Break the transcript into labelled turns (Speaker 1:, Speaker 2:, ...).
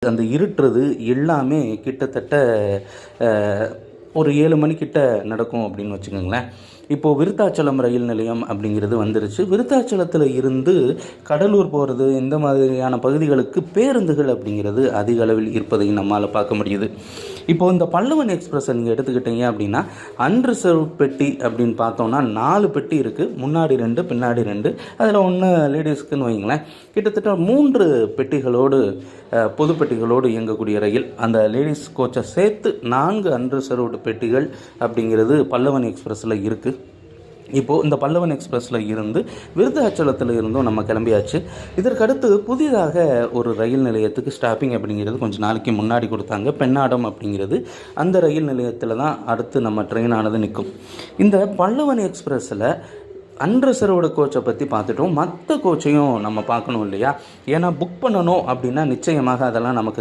Speaker 1: அந்த இருட்டுறது எல்லாமே கிட்டத்தட்ட ஒரு 7 மணிக்கிட்ட நடக்கும் அப்படின்னு வச்சுக்கோங்களேன். இப்போது விருத்தாச்சலம் ரயில் நிலையம் அப்படிங்கிறது வந்துருச்சு. விருத்தாச்சலத்தில் இருந்து கடலூர் போகிறது இந்த மாதிரியான பகுதிகளுக்கு பேருந்துகள் அப்படிங்கிறது அதிக அளவில் இருப்பதை நம்மால் பார்க்க முடியுது. இப்போது இந்த பல்லவன் எக்ஸ்பிரஸை நீங்கள் எடுத்துக்கிட்டீங்க அப்படின்னா அன்ரிசர்வ் பெட்டி அப்படின்னு பார்த்தோன்னா 4 பெட்டி இருக்குது. முன்னாடி 2 பின்னாடி 2, அதில் ஒன்று லேடிஸ்க்குன்னு வைங்களேன். கிட்டத்தட்ட 3 பெட்டிகளோடு பொது பெட்டிகளோடு இயங்கக்கூடிய ரயில். அந்த லேடிஸ் கோச்சை சேர்த்து 4 அன்ரிசர்வ்டு பெட்டிகள் அப்படிங்கிறது பல்லவன் எக்ஸ்பிரஸில் இருக்குது. இப்போது இந்த பல்லவன் எக்ஸ்பிரஸில் இருந்து விருத்தாச்சலத்தில் இருந்தும் நம்ம கிளம்பியாச்சு. இதற்கடுத்து புதிதாக ஒரு ரயில் நிலையத்துக்கு ஸ்டாப்பிங் அப்படிங்கிறது கொஞ்சம் நாளைக்கு முன்னாடி கொடுத்தாங்க. பெண்ணாடம் அப்படிங்கிறது அந்த ரயில் நிலையத்தில் தான் அடுத்து நம்ம ட்ரெயினானது நிற்கும். இந்த பல்லவன் எக்ஸ்பிரஸில் அன்ரிசர்வ்டு கோச்சை பற்றி பார்த்துட்டோம். மற்ற கோச்சையும் நம்ம பார்க்கணும் இல்லையா? ஏன்னா புக் பண்ணணும் அப்படின்னா நிச்சயமாக அதெல்லாம் நமக்கு